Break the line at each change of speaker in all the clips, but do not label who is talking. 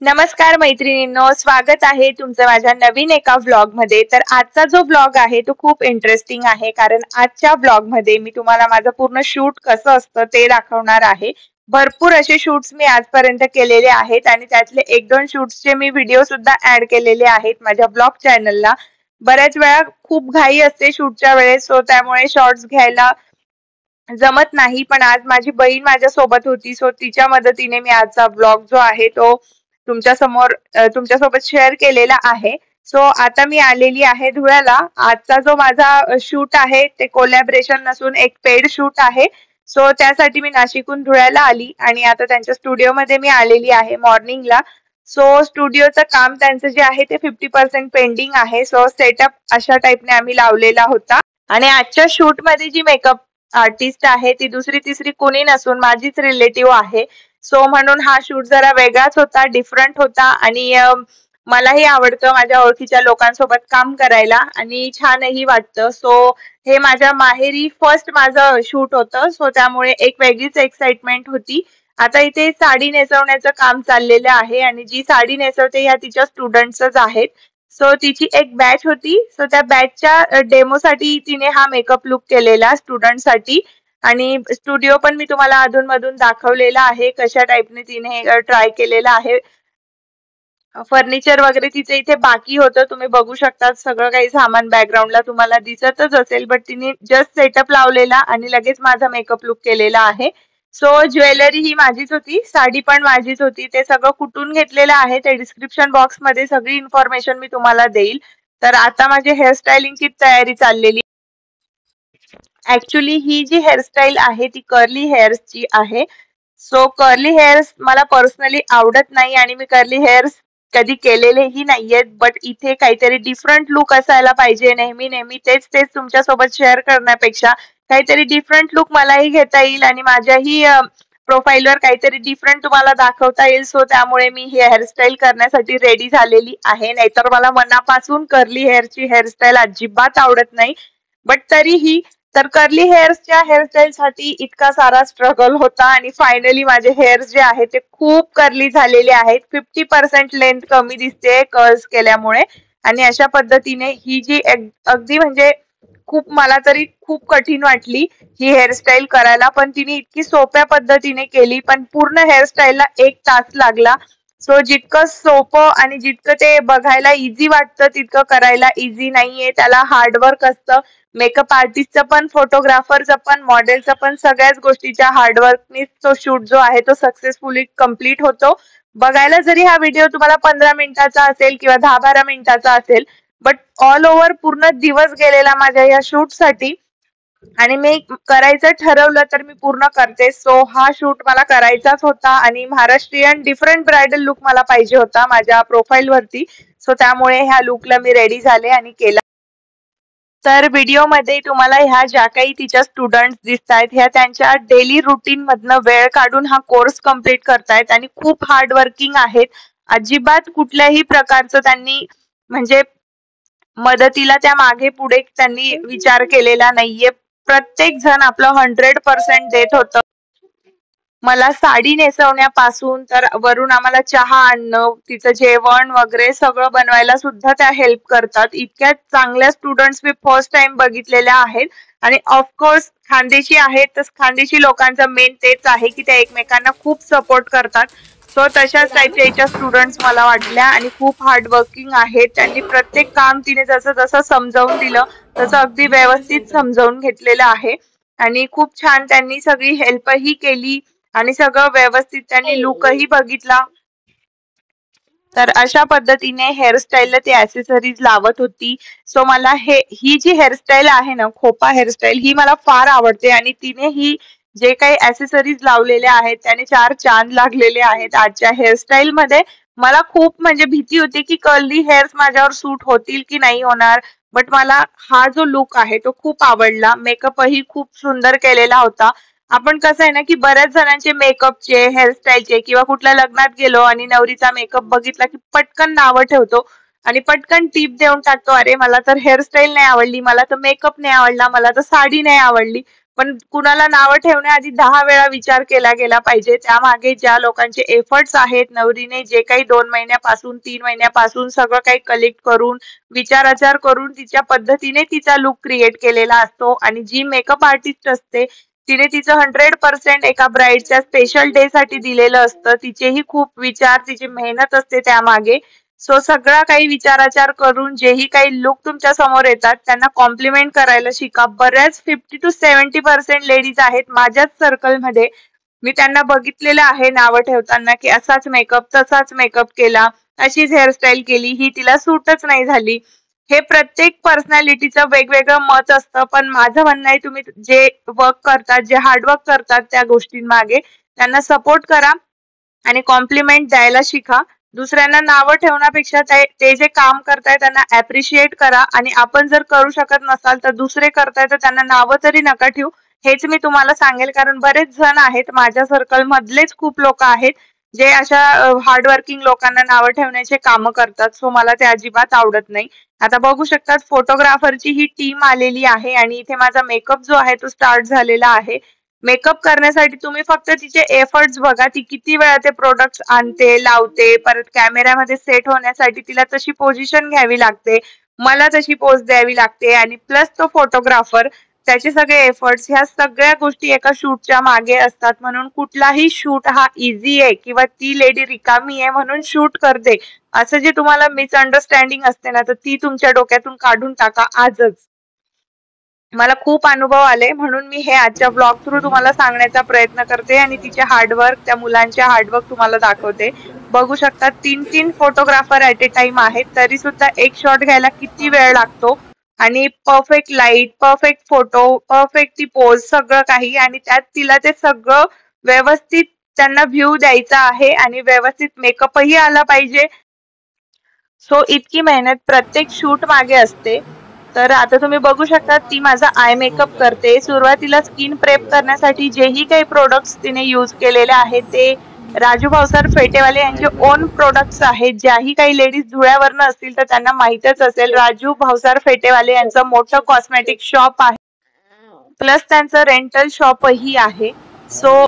नमस्कार मैत्रिणींनो, स्वागत आहे तुमचं माझ्या नवीन एका व्लॉगमध्ये। तर आजचा जो व्लॉग आहे तो खूप इंटरेस्टिंग आहे, कारण आजच्या व्लॉगमध्ये मी तुम्हाला माझं पूर्ण शूट कसं असतं ते दाखवणार आहे। भरपूर असे शूट्स मी आजपर्यंत केलेले आहेत आणि त्यातले एक दोन शूट्सचे मी व्हिडिओ सुद्धा ऍड केलेले आहेत माझ्या ब्लॉग चॅनलला। बऱ्याच वेळा खूप घाई असते शूटच्या वेळेस, सो त्यामुळे शॉर्ट्स घ्यायला जमत नाही, पण आज माझी बहीण माझ्या सोबत होती, सो तिच्या मदतीने मी आजचा व्लॉग जो आहे तो तुमच्यासोबत शेअर केलेला आहे। सो आता मी आलेली आहे धुळ्याला। आजचा जो माझा शूट आहे ते कोलॅबरेशन नसून एक पेड शूट आहे। सो त्यासाठी मी नाशिकहून धुळ्याला आली आणि आता त्यांच्या स्टुडिओमध्ये मी आलेली आहे मॉर्निंगला। सो स्टुडिओचं काम त्यांचं जे आहे ते 50% पेंडिंग आहे। सो सेटअप अशा टाइपने आम्ही लावलेला होता आणि आजच्या शूट मध्ये जी मेकअप आर्टिस्ट आहे ती दुसरी तिसरी कोणी नसून माझीच रिलेटिव्ह आहे। सो म्हणून हा शूट जरा वेगळाच होता, डिफरंट होता आणि मलाही आवडतं माझ्या ओळखीच्या लोकांसोबत काम करायला आणि छानही वाटतं। सो हे माझ्या माहेरी फर्स्ट माझं शूट होतं, सो त्यामुळे एक वेगळीच एक्साइटमेंट होती। आता इथे साडी नेसवण्याचं काम चाललेलं आहे आणि जी साडी नेसवते ह्या तिच्या स्टुडंट्सच आहेत। सो तिची एक बॅच होती, सो त्या बॅचच्या डेमोसाठी तिने हा मेकअप लुक केलेला स्टुडंटसाठी आणि स्टुडिओ पण मी तुम्हाला अधूनमधून दाखवलेला आहे कशा टाइपने तिने ट्राय केलेला आहे। फर्निचर वगैरे तिचे इथे बाकी होतं, तुम्ही बघू शकता सगळं काही सामान बॅकग्राऊंडला तुम्हाला दिसतच असेल, बट तिने जस्ट सेटअप लावलेला आणि लगेच माझा मेकअप लुक केलेला आहे। सो ज्वेलरी ही माझीच होती, साडी पण माझीच होती, ते सगळं कुठून घेतलेलं आहे ते डिस्क्रिप्शन बॉक्स मध्ये सगळी इन्फॉर्मेशन मी तुम्हाला देईल। तर आता माझी हेअरस्टाईलिंगची तयारी चाललेली। ऍक्च्युली ही जी हेअरस्टाईल आहे ती कर्ली हेअर्सची आहे। सो कर्ली हेअर्स मला पर्सनली आवडत नाही आणि मी कर्ली हेअर्स कधी केलेलेही नाहीयेत, बट इथे काहीतरी डिफरंट लुक असायला पाहिजे। नेहमी नेहमी तेच तेच तुमच्यासोबत शेअर करण्यापेक्षा काहीतरी डिफरंट लुक मलाही घेता येईल आणि माझ्याही प्रोफाईलवर काहीतरी डिफरंट तुम्हाला दाखवता येईल। सो त्यामुळे मी ही हेअरस्टाईल करण्यासाठी रेडी झालेली आहे, नाहीतर मला मनापासून कर्ली हेअरची हेअरस्टाईल अजिबात आवडत नाही। बट तरीही तर कर्ली हेअर्सच्या हेअरस्टाईल साठी इतका सारा स्ट्रगल होता आणि फायनली माझे हेअर्स जे आहेत ते खूप कर्ली झालेले आहेत। 50% लेंथ कमी दिसते कर्ल्स केल्यामुळे आणि अशा पद्धतीने ही जी अगदी म्हणजे खूप मला तरी खूप कठीण वाटली ही हेअरस्टाईल करायला, पण तिने इतकी सोप्या पद्धतीने केली, पण पूर्ण हेअरस्टाईलला 1 तास लागला। सो जितकं सोपं आणि जितकं ते बघायला इझी वाटतं तितकं करायला इझी नाहीये, त्याला हार्डवर्क असतं। मेकअप आर्टिस्टचं पण, फोटोग्राफरचं पण, मॉडेलचं पण, सगळ्याच गोष्टीच्या हार्डवर्कनीच तो शूट जो आहे तो सक्सेसफुली कंप्लीट होतो। बघायला जरी हा व्हिडिओ तुम्हाला 15 मिनिटाचा असेल किंवा 10-12 मिनिटाचा असेल, बट ऑल ओव्हर पूर्ण दिवस गेलेला माझ्या या शूट साठी आणि मी करायचं ठरवलं तर मी पूर्ण करते। सो हा शूट मला करायचाच होता आणि महाराष्ट्रीयन डिफरंट ब्रायडल लुक मला पाहिजे होता माझ्या प्रोफाईल वरती। सो त्यामुळे ह्या लुकला मी रेडी झाले आणि केला। तर व्हिडिओमध्ये तुम्हाला ह्या ज्या काही तिच्या स्टुडंट्स दिसतायत ह्या त्यांच्या डेली रुटीन मधनं वेळ काढून हा कोर्स कंप्लीट करतायत आणि खूप हार्ड वर्किंग आहेत। अजिबात कुठल्याही प्रकारचं त्यांनी म्हणजे मदतीला त्या मागे पुढे त्यांनी विचार केलेला नाहीये। प्रत्येक जण आपलं 100% देत होतं। मला साडी नेसवण्यापासून तर वरून आम्हाला चहा आणणं, तिचं जेवण वगैरे सगळं बनवायला सुद्धा त्या हेल्प करतात। इतक्या चांगल्या स्टुडंट्स मी फर्स्ट टाइम बघितलेल्या आहेत आणि ऑफकोर्स खानदेशी आहेत, तर खानदेशी लोकांचा मेन तेच आहे की त्या एकमेकांना खूप सपोर्ट करतात। सो तशाच टाईपच्या याच्या स्टुडंट्स मला वाटल्या आणि खूप हार्ड वर्किंग आहेत। त्यांनी प्रत्येक काम तिने जसं जसं समजावून दिलं तसं अगदी व्यवस्थित समजावून घेतलेलं आहे आणि खूप छान त्यांनी सगळी हेल्पही केली आणि सगळं व्यवस्थित त्यांनी लुकही बघितला। तर अशा पद्धतीने हेअरस्टाईलला ती ऍक्सेसरीज लावत होती। सो मला ही जी हेअरस्टाईल आहे ना, खोपा हेअरस्टाईल, ही मला फार आवडते आणि तिने ही जे काही ऍक्सेसरीज लावलेल्या आहेत त्याने 4 चांद लागलेले आहेत आजच्या हेअरस्टाईल मध्ये। मला खूप म्हणजे भीती होती की कर्ली हेअर्स माझ्यावर सूट होतील की नाही होणार, बट मला हा जो लुक आहे तो खूप आवडला। मेकअपही खूप सुंदर केलेला होता। आपण कसं आहे ना की बऱ्याच जणांचे मेकअपचे, हेअरस्टाईलचे किंवा कुठल्या लग्नात गेलो आणि नवरीचा मेकअप बघितला की पटकन नावं ठेवतो आणि पटकन टिप देऊन टाकतो, अरे मला तर हेअरस्टाईल नाही आवडली, मला तर मेकअप नाही आवडला, मला तर साडी नाही आवडली। पण कुणाला नावं ठेवण्याआधी 10 वेळा विचार केला गेला पाहिजे. त्यामागे ज्या लोकांचे एफर्ट्स आहेत, नवरीने जे काही 2 महिन्यापासून 3 महिन्यापासून सगळं काही कलेक्ट करून विचार करून तिच्या पद्धतीने तिचा लुक क्रिएट केलेला असतो आणि जी मेकअप आर्टिस्ट असते तिने तिचं 100% एका ब्राईडच्या स्पेशल डे साठी दिलेलं असतं. तिचेही खूप विचार, तिची मेहनत असते त्यामागे. सो सगळा काही विचाराचार करून जेही काही लुक तुमच्या समोर येतात त्यांना कॉम्प्लिमेंट करायला शिका. बऱ्याच 50 to 70% लेडीज आहेत माझ्याच सर्कलमध्ये, मी त्यांना बघितलेलं आहे नावं ठेवताना की असाच मेकअप तसाच मेकअप केला, अशीच हेअरस्टाईल केली, ही तिला सूटच नाही झाली. हे प्रत्येक पर्सनॅलिटीचं वेगवेगळं मत असतं. पण माझं म्हणणं आहे तुम्ही जे वर्क करतात, जे हार्डवर्क करतात त्या गोष्टींमागे त्यांना सपोर्ट करा आणि कॉम्प्लिमेंट द्यायला शिका. दुसऱ्यांना नावं ठेवण्यापेक्षा ते जे काम करताय त्यांना ऍप्रिशिएट करा आणि आपण जर करू शकत नसाल तर दुसरे करताय तर त्यांना नावं तरी नका ठेवू. हेच मी तुम्हाला सांगेल, कारण बरेच जण आहेत माझ्या सर्कल मधलेच खूप लोक आहेत जे अशा हार्डवर्किंग लोकांना नावं ठेवण्याचे काम करतात. सो मला ते अजिबात आवडत नाही. आता बघू शकतात फोटोग्राफरची ही टीम आलेली आहे आणि इथे माझा मेकअप जो आहे तो स्टार्ट झालेला आहे. मेकअप करण्यासाठी तुम्ही फक्त तिचे एफर्ट्स बघा, ती किती वेळा ते प्रोडक्ट्स आणते, लावते, परत कॅमेऱ्यामध्ये सेट होण्यासाठी तिला तशी पोझिशन घ्यावी लागते, मला तशी पोज द्यावी लागते आणि प्लस तो फोटोग्राफर त्याचे सगळे एफर्ट्स, ह्या सगळ्या गोष्टी एका शूटच्या मागे असतात. म्हणून कुठलाही शूट हा इझी आहे किंवा ती लेडी रिकामी आहे म्हणून शूट करते असं जे तुम्हाला मिसअंडरस्टँडिंग असते ना, तर ती तुमच्या डोक्यातून काढून टाका आजच. मला खूप अनुभव आले म्हणून मी हे आजच्या ब्लॉग थ्रू तुम्हाला सांगण्याचा प्रयत्न करते आणि तिचे हार्डवर्क, त्या मुलांचे हार्डवर्क तुम्हाला दाखवते. बघू शकता 3 फोटोग्राफर ऍट ए टाइम आहेत, तरी सुद्धा एक शॉट घ्यायला किती वेळ लागतो आणि perfect light, perfect photo, perfect ती पोज, सगळं काही. आणि त्यात तिला ते सगळं व्यवस्थित त्यांना व्ह्यू द्यायचा आहे आणि व्यवस्थित मेकअपही आला पाहिजे. सो इतकी मेहनत प्रत्येक शूट मागे असते. तर आता तुम्ही बघू शकता ती माझा आय मेकअप करते. सुरुवातीला स्किन प्रेप करण्यासाठी जेही काही प्रोडक्ट्स तिने यूज केलेले आहेत ते राजू भावसार फेटेवाले यांचे ओन प्रोडक्ट्स आहेत. ज्याही काही लेडीज धुळ्यावरनं असतील तर त्यांना माहीतच असेल, राजू भावसार फेटेवाले यांचं मोठं कॉस्मेटिक शॉप आहे, प्लस त्यांचं रेंटल शॉपही आहे. सो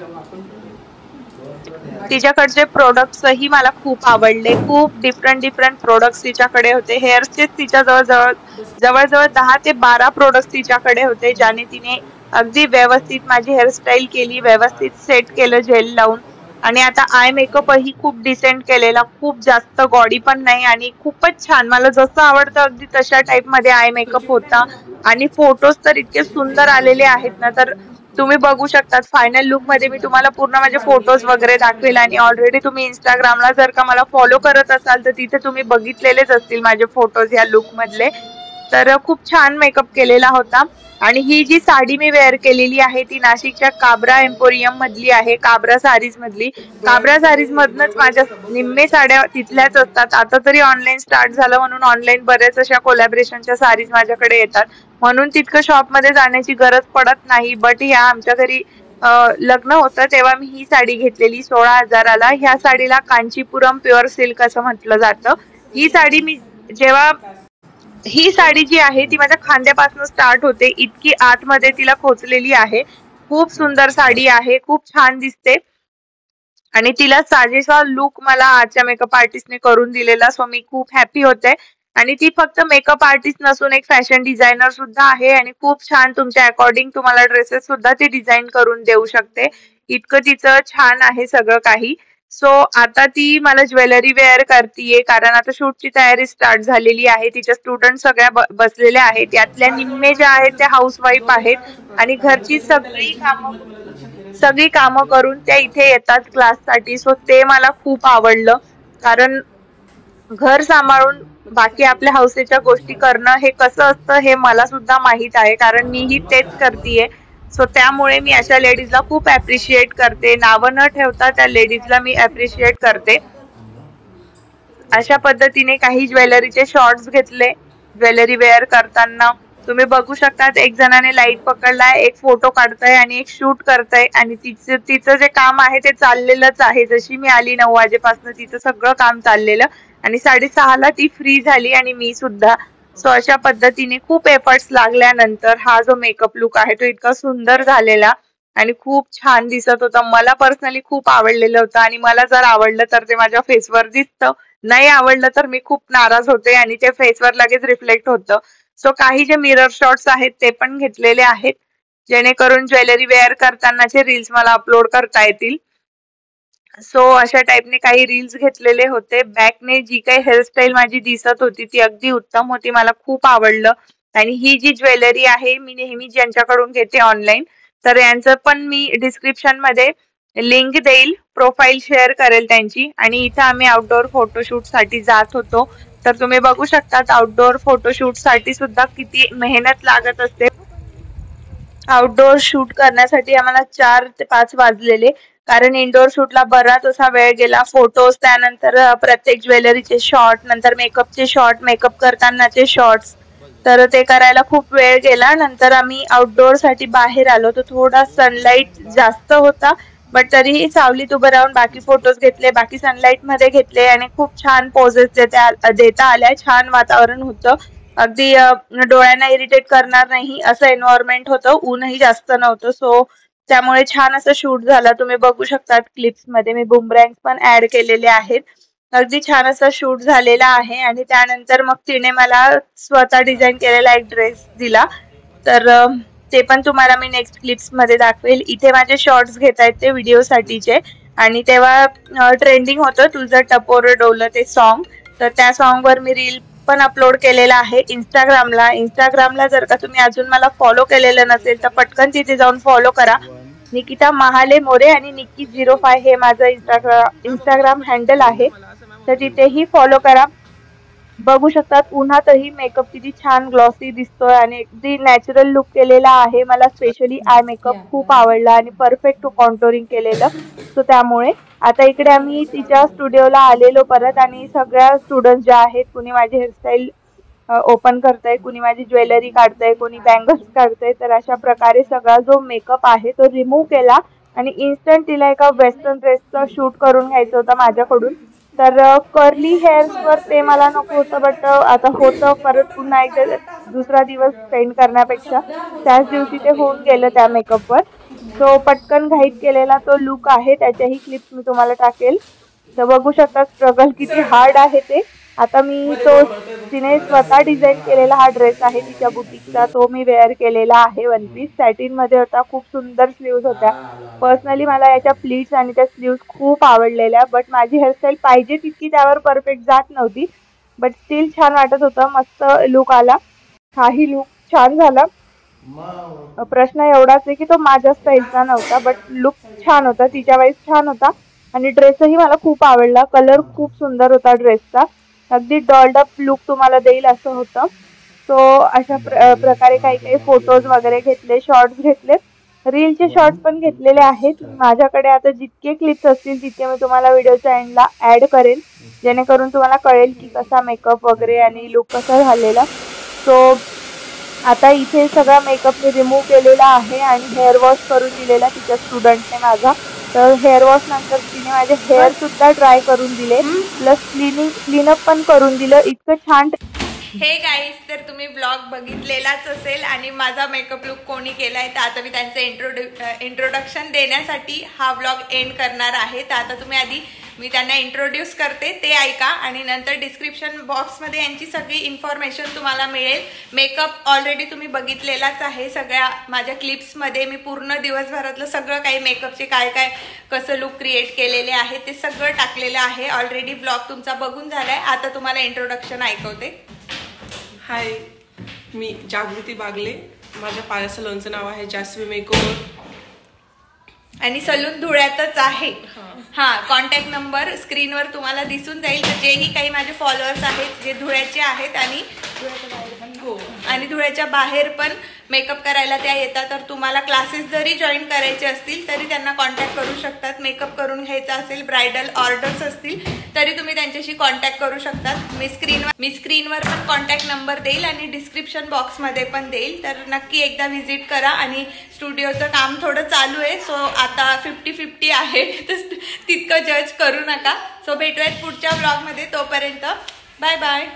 तिच्याकडचे प्रोडक्ट्सही मला खूप आवडले. खूप डिफरंट प्रोडक्ट्स तिच्याकडे होते. हेअर्सचेच तिच्या जवळजवळ 10 ते 12 प्रोडक्ट्स तिच्याकडे होते, ज्याने तिने अगदी व्यवस्थित माझी हेअरस्टाईल केली, व्यवस्थित सेट केलं जेल लावून. आणि आता आय मेकअपही खूप डिसेंट केलेला, खूप जास्त गॉडी पण नाही आणि खूपच छान, मला जसं आवडतं अगदी तशा टाइप मध्ये आय मेकअप होता. आणि फोटोज तर इतके सुंदर आलेले आहेत ना, तर तुम्ही बघू शकतात. फायनल लुक मध्ये मी तुम्हाला पूर्ण माझे फोटोज वगैरे दाखवेल आणि ऑलरेडी तुम्ही इंस्टाग्रामला जर का मला फॉलो करत असाल तर तिथे तुम्ही बघितलेलेच असतील माझे फोटोज या लुक मधले. तर खूप छान मेकअप केलेला होता. आणि ही जी साडी मी वेअर केलेली आहे ती नाशिकच्या काब्रा एम्पोरियम मधली आहे, काब्रा सारीज मधली. काब्रा सारीज मधनच माझ्या निम्मे साड्या तिथल्याच असतात. आता तरी ऑनलाईन स्टार्ट झालं म्हणून ऑनलाईन बऱ्याच अशा कोलॅबरेशनच्या सारीज माझ्याकडे येतात, म्हणून तितकं शॉप मध्ये जाण्याची गरज पडत नाही. बट ह्या आमच्या घरी लग्न होतं तेव्हा मी ही साडी घेतलेली 16,000ला. ह्या साडीला कांचीपुरम प्युअर सिल्क असं म्हटलं जातं. ही साडी मी जेव्हा ही साडी जी आहे ती माझ्या खांद्यापासून स्टार्ट होते, इतकी आतमध्ये तिला खोचलेली आहे. खूप सुंदर साडी आहे, खूप छान दिसते आणि तिला साजेसा लुक मला आजच्या मेकअप आर्टिस्टने करून दिलेला. सो मी खूप हॅपी होते. आणि ती फक्त मेकअप आर्टिस्ट नसून एक फॅशन डिझायनर सुद्धा आहे आणि खूप छान तुमच्या अकॉर्डिंग तुम्हाला ड्रेसेस सुद्धा ती डिझाईन करून देऊ शकते. इतकं तिचं छान आहे सगळं काही. सो आता ती मला ज्वेलरी वेअर करतीये कारण आता शूटची तयारी स्टार्ट झालेली आहे. तिच्या स्टुडंट सगळ्या बसलेल्या आहेत, यातल्या निम्मे ज्या आहेत त्या हाऊसवाईफ आहेत आणि घरची सगळी कामं करून त्या इथे येतात क्लाससाठी. सो ते मला खूप आवडलं, कारण घर सांभाळून बाकी आपल्या हौसेच्या गोष्टी करणं हे कसं असतं हे मला सुद्धा माहित आहे, कारण मीही तेच करतीये. सो त्यामुळे मी अशा लेडीजला खूप ऍप्रिशिएट करते. नावं न ठेवता त्या लेडीजला मी ऍप्रिशिएट करते. अशा पद्धतीने काही ज्वेलरीचे शॉर्ट्स घेतले ज्वेलरी वेअर करताना. तुम्ही बघू शकतात एक जणाने लाईट पकडलाय, एक फोटो काढताय आणि एक शूट करताय आणि तिचं जे काम आहे ते चाललेलंच आहे. जशी मी आली 9 वाजेपासून तिचं सगळं काम चाललेलं आणि 6:30ला ती फ्री झाली आणि मी सुद्धा. सो अशा पद्धतीने खूप एफर्ट्स लागल्यानंतर हा जो मेकअप लुक आहे तो इतका सुंदर झालेला आणि खूप छान दिसत होता. मला पर्सनली खूप आवडलेलं होतं आणि मला जर आवडलं तर ते माझ्या फेसवर दिसतं, नाही आवडलं तर मी खूप नाराज होते आणि ते फेसवर लगेच रिफ्लेक्ट होतं. सो काही जे मिरर शॉट्स आहेत ते पण घेतलेले आहेत जेणेकरून ज्वेलरी वेअर करतानाचे रील्स मला अपलोड करता येतील. सो अशा टाइपने काही रील्स घेतलेले होते. बॅकने जी काही हेअरस्टाईल माझी दिसत होती ती अगदी उत्तम होती, मला खूप आवडलं. आणि ही जी ज्वेलरी आहे मी नेहमी ज्यांच्याकडून घेते ऑनलाईन, तर यांचं पण मी डिस्क्रिप्शन मध्ये लिंक देईल, प्रोफाईल शेअर करेल त्यांची. आणि इथे आम्ही आउटडोअर फोटोशूट साठी जात होतो, तर तुम्ही बघू शकता आउटडोअर फोटोशूट साठी सुद्धा किती मेहनत लागत असते. आउटडोअर शूट करण्यासाठी आम्हाला 4 ते 5 वाजलेले, कारण इनडोअर शूटला बराच असा वेळ गेला. फोटोज, त्यानंतर प्रत्येक ज्वेलरीचे शॉट, नंतर मेकअपचे शॉट, मेकअप करतानाचे शॉट्स, तर ते करायला खूप वेळ गेला. नंतर आम्ही आउटडोअर साठी बाहेर आलो, तर थोडा सनलाईट जास्त होता, बट तरीही सावलीत उभं राहून बाकी फोटोज घेतले, बाकी सनलाईट मध्ये घेतले आणि खूप छान पोजेस देता आल्या. छान वातावरण होतं, अगदी डोळ्यांना इरिटेट करणार नाही असं एन्व्हायरमेंट होतं, ऊनही जास्त नव्हतं. सो त्यामुळे छान असं शूट झालं. तुम्ही बघू शकता क्लिप्स मध्ये मी बुमरँग पण ऍड केलेले आहेत. अगदी छान असा शूट झालेला आहे. आणि त्यानंतर मग तिने मला स्वतः डिझाईन केलेला एक ड्रेस दिला, तर ते पण तुम्हाला मी नेक्स्ट क्लिप्स मध्ये दाखवेल. इथे माझे शॉर्ट्स घेत आहेत ते व्हिडिओ साठीचे, आणि तेव्हा ट्रेंडिंग होतं तुझं टपोर डोलं ते सॉन्ग, तर त्या सॉन्ग वर मी रील पण अपलोड केलेला आहे इंस्टाग्रामला. जर का तुम्ही अजून मला फॉलो केलेलं नसेल तर पटकन तिथे जाऊन फॉलो करा. निकिता महाले मोरे आणि निकी05 हे माझं इंस्टाग्राम हँडल आहे, तर तिथेही फॉलो करा. बघू शकतात उन्हातही मेकअप किती छान ग्लॉसी दिसतोय आणि अगदी नॅचरल लुक केलेला आहे. मला स्पेशली आय मेकअप खूप आवडला आणि परफेक्ट कॉन्टोरिंग केलेलं. सो त्यामुळे आता इकडे आम्ही तिच्या स्टुडिओला आलेलो परत, आणि सगळ्या स्टुडंट ज्या आहेत, कुणी माझी हेअरस्टाईल ओपन करतंय, कुणी माझी ज्वेलरी काढतंय, कोणी बँगल्स काढतंय. तर अशा प्रकारे सगळा जो मेकअप आहे तो रिमूव्ह केला आणि इन्स्टंट तिला एका वेस्टर्न ड्रेसचं शूट करून घ्यायचं होतं माझ्याकडून. तर कर्ली हेअर्सवर ते मला नको होतं, बट आता होतं, परत पुन्हा एकदा दुसरा दिवस स्पेंड करण्यापेक्षा त्याच दिवशी ते होऊन गेलं त्या मेकअपवर. सो पटकन घाईत केलेला तो लुक आहे, त्याच्याही क्लिप्स मी तुम्हाला टाकेल. तर बघू शकता स्ट्रगल किती हार्ड आहे ते. आता मी तो तिने स्वतः डिझाईन केलेला हा ड्रेस आहे तिच्या बुटीकचा, तो मी वेअर केलेला आहे. वन पीस सॅटिन मध्ये होता, खूप सुंदर स्लीव्ज होत्या. पर्सनली मला याच्या प्लीट्स आणि त्या स्लीव्ज खूप आवडलेल्या, बट माझी हेअरस्टाईल पाहिजे तितकी त्यावर परफेक्ट जात नव्हती, बट स्टील छान वाटत होतं, मस्त लुक आला. हाही लुक छान झाला. प्रश्न एवढाच आहे की तो माझ्या स्टाईलचा नव्हता, बट लुक छान होता, तिच्या वाईज छान होता. आणि ड्रेसही मला खूप आवडला, कलर खूप सुंदर होता ड्रेसचा, अगदी डॉल्ड अप लुक तुम्हाला देईल असं होतं. सो अशा प्रकारे काही काही फोटोज वगैरे घेतले, शॉर्ट्स घेतले, रीलचे शॉर्ट्स पण घेतलेले आहेत माझ्याकडे. आता जितके क्लिप्स असतील तितके मी तुम्हाला व्हिडिओच्या एंडला ऍड करेन, जेणेकरून तुम्हाला कळेल की कसा मेकअप वगैरे आणि लुक कसा झालेला. सो आता इथे सगळा मेकअप मी रिमूव्ह केलेला आहे आणि हेअर वॉश करून दिलेला तिच्या स्टुडंटने माझा. तर हेअर वॉश नंतर तिने माझे हेअर सुद्धा ड्राय करून दिले, प्लस क्लीनअप पण करून दिलं. इतकं छान.
हे गाईज, तर तुम्ही ब्लॉग बघितलेलाच असेल आणि माझा मेकअप लुक कोणी केलाय, तर आता मी त्यांचं इंट्रोडक्शन देण्यासाठी हा ब्लॉग एंड करणार आहे. तर आता तुम्ही आधी मी त्यांना इंट्रोड्यूस करते, ते ऐका, आणि नंतर डिस्क्रिप्शन बॉक्समध्ये यांची सगळी इन्फॉर्मेशन तुम्हाला मिळेल. मेकअप ऑलरेडी तुम्ही बघितलेलाच आहे, सगळ्या माझ्या क्लिप्समध्ये मी पूर्ण दिवसभरातलं सगळं काही मेकअपचे काय काय कसं लुक क्रिएट केलेले आहे ते सगळं टाकलेलं आहे. ऑलरेडी ब्लॉग तुमचा बघून झालाय. आता तुम्हाला इंट्रोडक्शन ऐकवते.
हाय, मी जागृती बागले, माझ्या पार्लर सलूनचं नाव आहे जास्वी मेकओव्हर,
आणि सलून धुळ्यातच आहे. हा, कॉन्टॅक्ट नंबर स्क्रीनवर तुम्हाला दिसून जाईल. तर जेही काही माझे फॉलोअर्स आहेत जे धुळ्याचे आहेत आणि धुळ्याच्या बाहेर पण मेकअप करायला त्या येतात, तर तुम्हाला क्लासेस जरी जॉईन करायचे असतील तरी त्यांना कॉन्टॅक्ट करू शकतात. मेकअप करून घ्यायचा असेल, ब्रायडल ऑर्डर्स असतील तरी तुम्ही त्यांच्याशी कॉन्टॅक्ट करू शकतात. मी स्क्रीनवर पण कॉन्टॅक्ट नंबर देईल आणि डिस्क्रिप्शन बॉक्समध्ये पण देईल. तर नक्की एकदा व्हिजिट करा. आणि स्टुडिओचं काम थोडं चालू आहे, सो आता 50-50 आहे, तर तितकं जज करू नका. सो भेटूयात पुढच्या ब्लॉगमध्ये. तोपर्यंत बाय बाय.